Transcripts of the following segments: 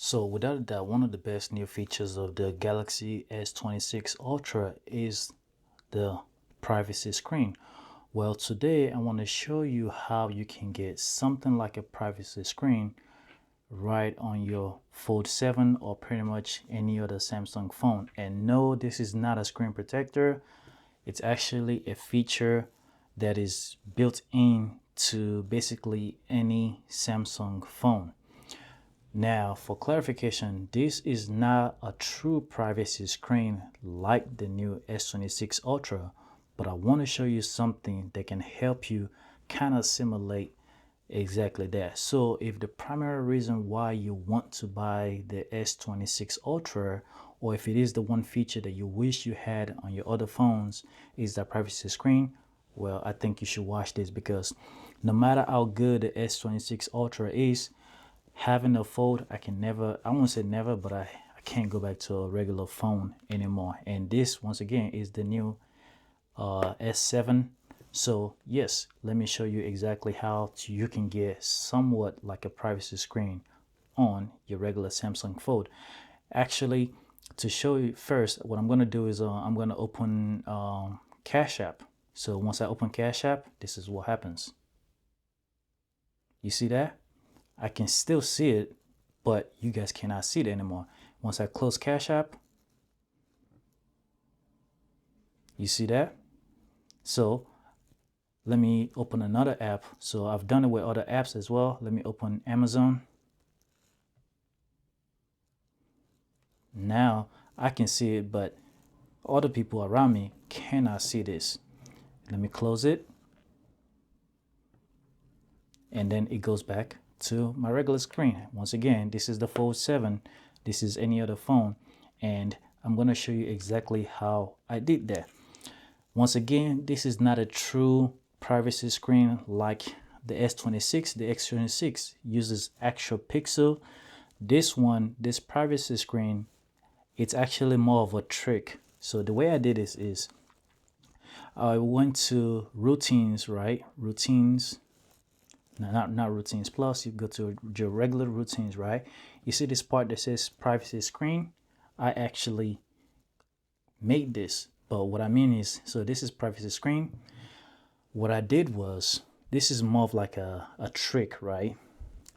So without a doubt, one of the best new features of the Galaxy S26 Ultra is the privacy screen. Well, today I want to show you how you can get something like a privacy screen right on your Fold 7 or pretty much any other Samsung phone. And no, this is not a screen protector. It's actually a feature that is built in to basically any Samsung phone. Now, for clarification, this is not a true privacy screen like the new S26 Ultra, but I want to show you something that can help you kind of simulate exactly that. So if the primary reason why you want to buy the S26 Ultra, or if it is the one feature that you wish you had on your other phones is the privacy screen, well, I think you should watch this, because no matter how good the S26 Ultra is, having a fold, I won't say never, but I can't go back to a regular phone anymore. And this, once again, is the new S7. So yes, let me show you exactly how you can get somewhat like a privacy screen on your regular Samsung Fold. Actually, to show you first, what I'm going to do is I'm going to open Cash App. So once I open Cash App, this is what happens. You see that? I can still see it, but you guys cannot see it anymore. Once I close Cash App, you see that? So let me open another app. So I've done it with other apps as well. Let me open Amazon. Now I can see it, but other people around me cannot see this. Let me close it. And then it goes back to my regular screen. Once again, this is the Fold 7. This is any other phone. And I'm going to show you exactly how I did that. Once again, this is not a true privacy screen like the S26. The S26 uses actual pixel. This privacy screen, it's actually more of a trick. So the way I did this is I went to routines, right? Routines. No, not routines plus. You go to your regular routines, right? You see this part that says privacy screen? I actually made this, but what I mean is, so this is privacy screen. What I did was, this is more of like a trick, right?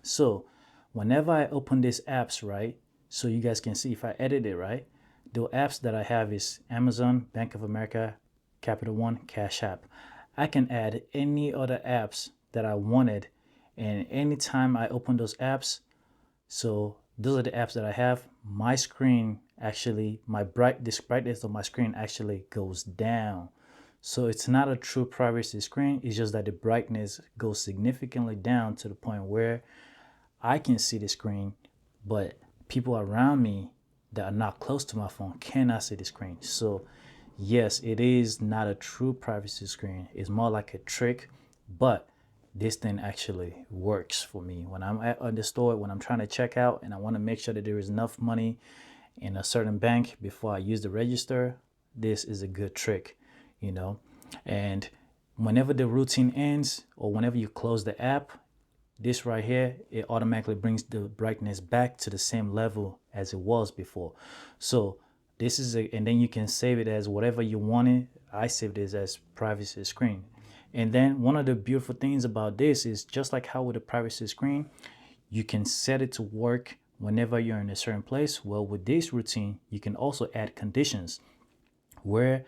So whenever I open these apps, right, so you guys can see if I edit it, right, the apps that I have is Amazon, Bank of America, Capital One, Cash App. I can add any other apps that I wanted, and anytime I open those apps, so those are the apps that I have, my screen actually, this brightness of my screen actually goes down. So it's not a true privacy screen. It's just that the brightness goes significantly down to the point where I can see the screen, but people around me that are not close to my phone cannot see the screen. So yes, it is not a true privacy screen. It's more like a trick, but this thing actually works for me. When I'm at the store, when I'm trying to check out and I want to make sure that there is enough money in a certain bank before I use the register, this is a good trick, you know. And whenever the routine ends or whenever you close the app, this right here, it automatically brings the brightness back to the same level as it was before. So this is and then you can save it as whatever you want it. I saved this as privacy screen. And then one of the beautiful things about this is, just like how with a privacy screen, you can set it to work whenever you're in a certain place. Well, with this routine, you can also add conditions where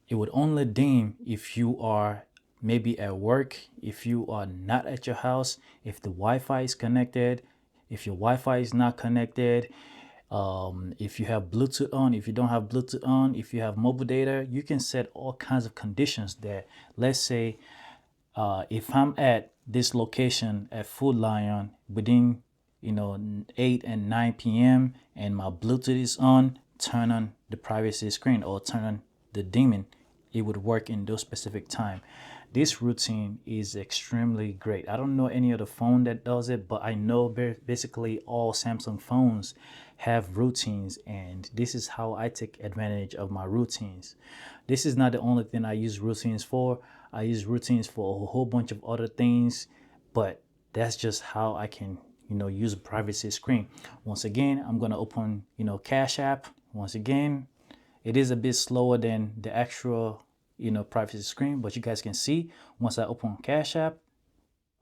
it would only dim if you are maybe at work, if you are not at your house, if the Wi-Fi is connected, if your Wi-Fi is not connected, if you have Bluetooth on, if you don't have Bluetooth on, if you have mobile data, you can set all kinds of conditions that, let's say, if I'm at this location at Food Lion within 8 and 9 p.m. and my Bluetooth is on, turn on the privacy screen or turn on the dimming. It would work in those specific time. This routine is extremely great. I don't know any other phone that does it, but I know basically all Samsung phones have routines, and this is how I take advantage of my routines. This is not the only thing I use routines for. I use routines for a whole bunch of other things, but that's just how I can use privacy screen. Once again, I'm going to open, Cash App. Once again, it is a bit slower than the actual, privacy screen, but you guys can see once I open Cash App,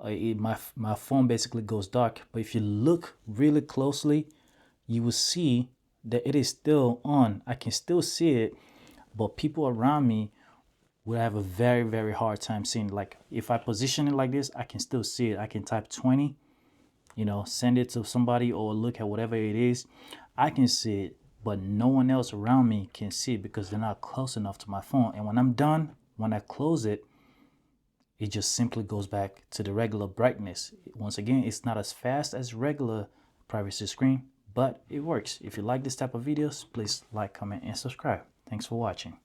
my phone basically goes dark. But if you look really closely, you will see that it is still on. I can still see it, but people around me would have a very, very hard time seeing. Like if I position it like this, I can still see it. I can type 20, send it to somebody or look at whatever it is. I can see it, but no one else around me can see it because they're not close enough to my phone. And when I'm done, when I close it, it just simply goes back to the regular brightness. Once again, it's not as fast as regular privacy screen, but it works. If you like this type of videos, please like, comment, and subscribe. Thanks for watching.